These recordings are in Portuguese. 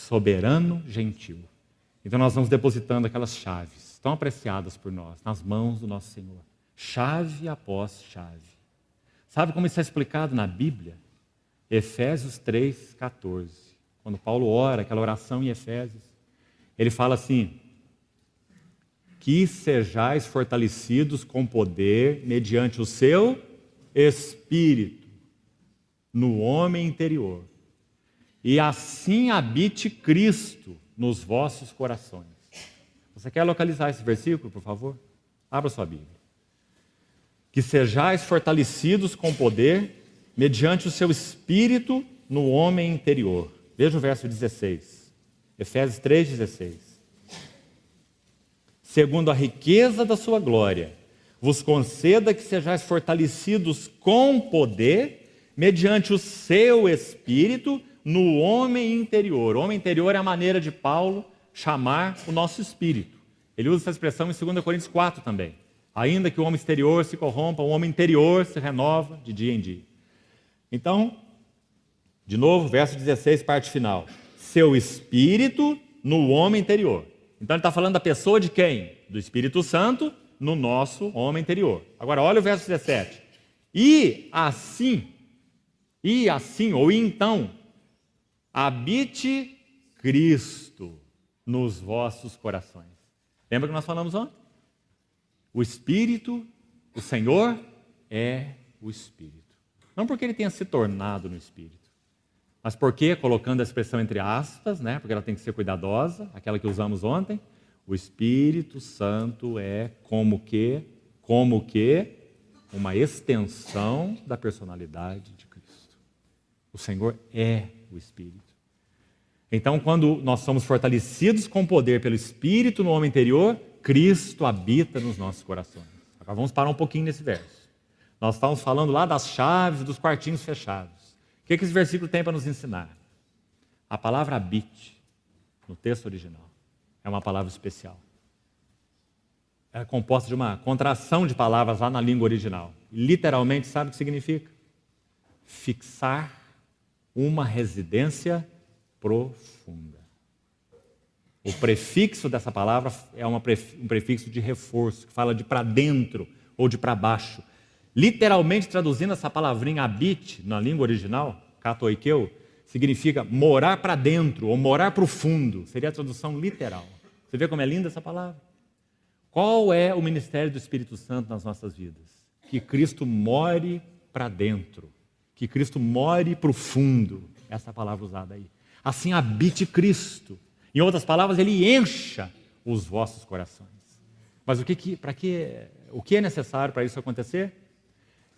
soberano, gentil. Então nós vamos depositando aquelas chaves, tão apreciadas por nós, nas mãos do nosso Senhor. Chave após chave. Sabe como isso é explicado na Bíblia? Efésios 3,14. Quando Paulo ora, aquela oração em Efésios, ele fala assim: que sejais fortalecidos com poder mediante o seu Espírito no homem interior, e assim habite Cristo nos vossos corações. Você quer localizar esse versículo, por favor? Abra sua Bíblia. Que sejais fortalecidos com poder mediante o seu Espírito no homem interior. Veja o verso 16. Efésios 3,16. Segundo a riqueza da sua glória, vos conceda que sejais fortalecidos com poder mediante o seu Espírito no homem interior. O homem interior é a maneira de Paulo chamar o nosso espírito. Ele usa essa expressão em 2 Coríntios 4 também. Ainda que o homem exterior se corrompa, o homem interior se renova de dia em dia. Então, de novo, verso 16, parte final. Seu espírito no homem interior. Então ele está falando da pessoa de quem? Do Espírito Santo no nosso homem interior. Agora olha o verso 17. E assim, ou então, habite Cristo nos vossos corações. Lembra que nós falamos ontem? O Espírito, o Senhor é o Espírito. Não porque ele tenha se tornado no Espírito, mas porque, colocando a expressão entre aspas, né, porque ela tem que ser cuidadosa, aquela que usamos ontem, o Espírito Santo é como que uma extensão da personalidade de Cristo. O Senhor é o Espírito. Então, quando nós somos fortalecidos com poder pelo Espírito no homem interior, Cristo habita nos nossos corações. Agora vamos parar um pouquinho nesse verso. Nós estamos falando lá das chaves dos quartinhos fechados. O que esse versículo tem para nos ensinar? A palavra habite, no texto original, é uma palavra especial. Ela é composta de uma contração de palavras lá na língua original. Literalmente, sabe o que significa? Fixar uma residência profunda. O prefixo dessa palavra é um prefixo de reforço, que fala de para dentro ou de para baixo. Literalmente traduzindo essa palavrinha habite, na língua original, katoikeu, significa morar para dentro ou morar para o fundo. Seria a tradução literal. Você vê como é linda essa palavra? Qual é o ministério do Espírito Santo nas nossas vidas? Que Cristo more para dentro. Que Cristo more para o fundo. Essa é a palavra usada aí. Assim habite Cristo. Em outras palavras, ele encha os vossos corações. Mas o que é necessário para isso acontecer?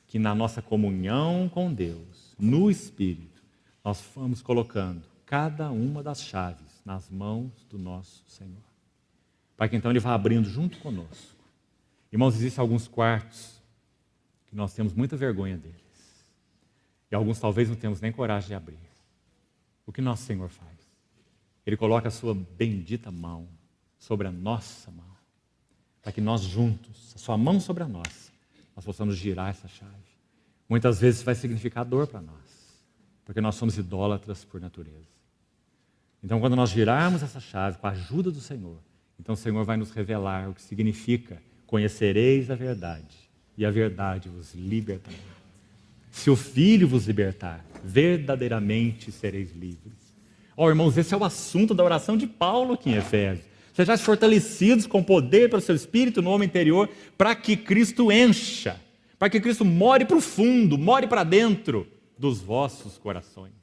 Que na nossa comunhão com Deus, no Espírito, nós vamos colocando cada uma das chaves nas mãos do nosso Senhor. Para que então Ele vá abrindo junto conosco. Irmãos, existem alguns quartos que nós temos muita vergonha deles. E alguns talvez não temos nem coragem de abrir. O que nosso Senhor faz? Ele coloca a sua bendita mão sobre a nossa mão, para que nós juntos, a sua mão sobre a nossa, nós possamos girar essa chave. Muitas vezes vai significar dor para nós, porque nós somos idólatras por natureza. Então, quando nós girarmos essa chave com a ajuda do Senhor, então o Senhor vai nos revelar o que significa: conhecereis a verdade, e a verdade vos libertará. Se o Filho vos libertar, verdadeiramente sereis livres. Irmãos, esse é o assunto da oração de Paulo aqui em Efésios. Sejais fortalecidos com poder pelo seu Espírito no homem interior, para que Cristo encha, para que Cristo more para o fundo, more para dentro dos vossos corações.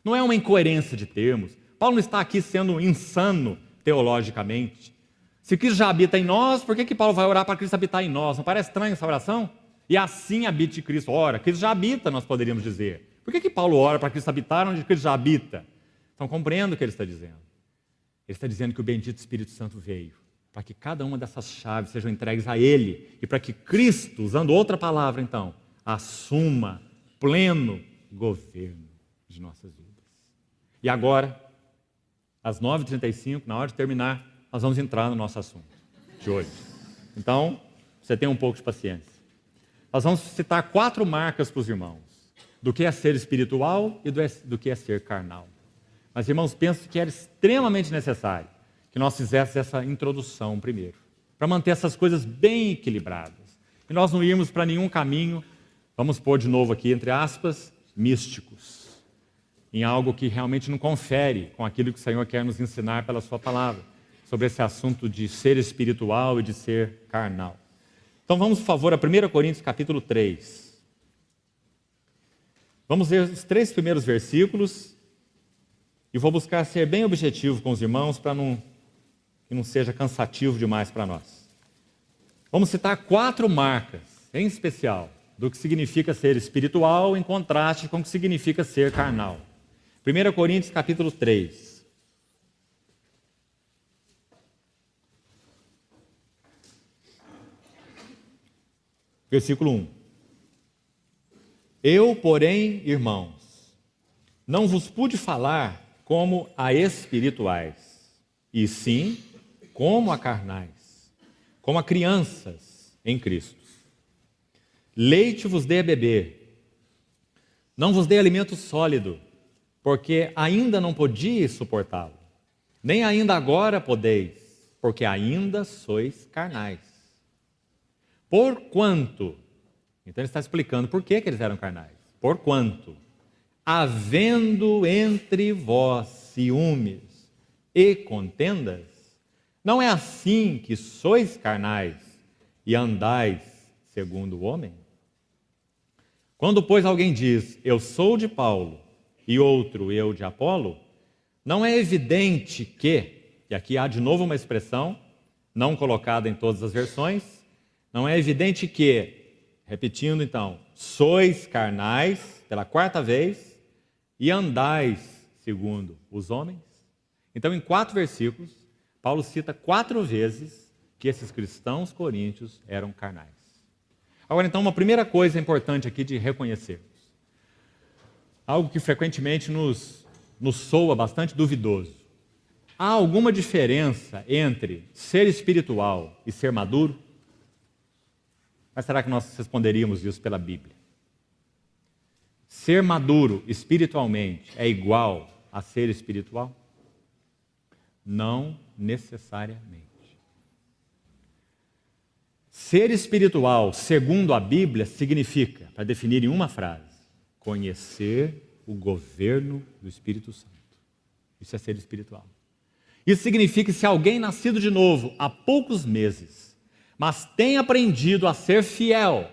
Não é uma incoerência de termos. Paulo não está aqui sendo insano teologicamente. Se Cristo já habita em nós, por que Paulo vai orar para Cristo habitar em nós? Não parece estranha essa oração? E assim habite Cristo. Ora, Cristo já habita, nós poderíamos dizer. Por que Paulo ora para Cristo habitar onde Cristo já habita? Então compreendo o que ele está dizendo. Ele está dizendo que o bendito Espírito Santo veio para que cada uma dessas chaves sejam entregues a Ele e para que Cristo, usando outra palavra então, assuma pleno governo de nossas vidas. E agora, às 9h35, na hora de terminar, nós vamos entrar no nosso assunto de hoje. Então, você tem um pouco de paciência. Nós vamos citar 4 marcas para os irmãos do que é ser espiritual e do que é ser carnal. Mas, irmãos, penso que era extremamente necessário que nós fizéssemos essa introdução primeiro, para manter essas coisas bem equilibradas. E nós não irmos para nenhum caminho, vamos pôr de novo aqui, entre aspas, místicos, em algo que realmente não confere com aquilo que o Senhor quer nos ensinar pela sua palavra, sobre esse assunto de ser espiritual e de ser carnal. Então vamos, por favor, a 1 Coríntios capítulo 3. Vamos ler os 3 primeiros versículos e vou buscar ser bem objetivo com os irmãos para que não seja cansativo demais para nós. Vamos citar 4 marcas, em especial, do que significa ser espiritual em contraste com o que significa ser carnal. 1 Coríntios capítulo 3. Versículo 1. Eu, porém, irmãos, não vos pude falar como a espirituais, e sim como a carnais, como a crianças em Cristo. Leite vos dei a beber, não vos dei alimento sólido, porque ainda não podíeis suportá-lo, nem ainda agora podeis, porque ainda sois carnais. Porquanto, então ele está explicando por que eles eram carnais. Porquanto, havendo entre vós ciúmes e contendas, não é assim que sois carnais e andais segundo o homem? Quando, pois, alguém diz, eu sou de Paulo, e outro, eu de Apolo, não é evidente que, e aqui há de novo uma expressão, não colocada em todas as versões, não é evidente que, repetindo então, sois carnais, pela 4ª vez, e andais segundo os homens? Então, em 4 versículos, Paulo cita 4 vezes que esses cristãos coríntios eram carnais. Agora, então, uma primeira coisa importante aqui de reconhecermos. Algo que frequentemente nos soa bastante duvidoso. Há alguma diferença entre ser espiritual e ser maduro? Mas será que nós responderíamos isso pela Bíblia? Ser maduro espiritualmente é igual a ser espiritual? Não necessariamente. Ser espiritual, segundo a Bíblia, significa, para definir em uma frase, conhecer o governo do Espírito Santo. Isso é ser espiritual. Isso significa que se alguém nascido de novo há poucos meses, mas tem aprendido a ser fiel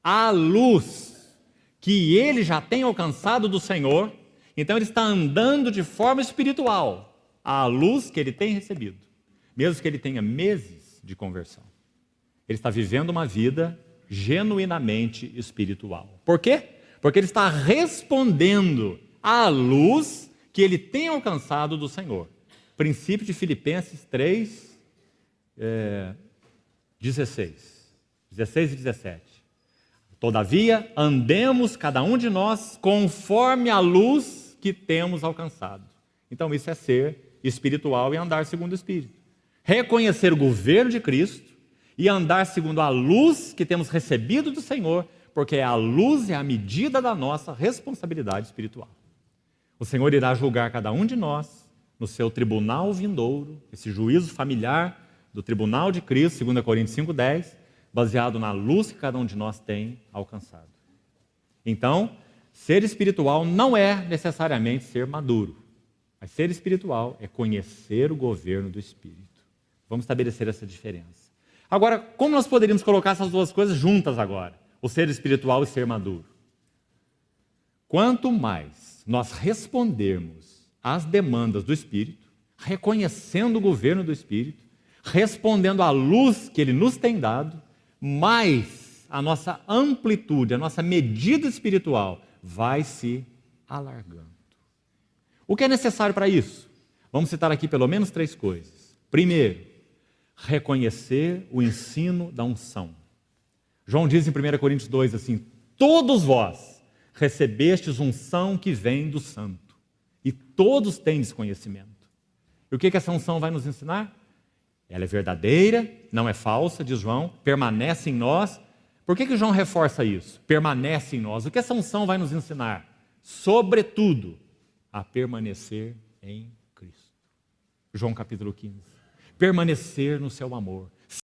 à luz que ele já tem alcançado do Senhor, então ele está andando de forma espiritual à luz que ele tem recebido, mesmo que ele tenha meses de conversão. Ele está vivendo uma vida genuinamente espiritual. Por quê? Porque ele está respondendo à luz que ele tem alcançado do Senhor. Princípio de Filipenses 3, 16 e 17. Todavia, andemos cada um de nós conforme a luz que temos alcançado. Então isso é ser espiritual e andar segundo o Espírito. Reconhecer o governo de Cristo e andar segundo a luz que temos recebido do Senhor, porque a luz é a medida da nossa responsabilidade espiritual. O Senhor irá julgar cada um de nós no seu tribunal vindouro, esse juízo familiar do tribunal de Cristo, 2 Coríntios 5,10, baseado na luz que cada um de nós tem alcançado. Então, ser espiritual não é necessariamente ser maduro, mas ser espiritual é conhecer o governo do Espírito. Vamos estabelecer essa diferença. Agora, como nós poderíamos colocar essas duas coisas juntas agora? O ser espiritual e ser maduro. Quanto mais nós respondermos às demandas do Espírito, reconhecendo o governo do Espírito, respondendo à luz que Ele nos tem dado, mais a nossa amplitude, a nossa medida espiritual vai se alargando. O que é necessário para isso? Vamos citar aqui pelo menos 3 coisas. Primeiro, reconhecer o ensino da unção. João diz em 1 Coríntios 2 assim, todos vós recebestes unção que vem do Santo, e todos têm desconhecimento. E o que essa unção vai nos ensinar? Ela é verdadeira, não é falsa, diz João, permanece em nós. Por que João reforça isso? Permanece em nós. O que essa unção vai nos ensinar? Sobretudo, a permanecer em Cristo. João capítulo 15. Permanecer no seu amor.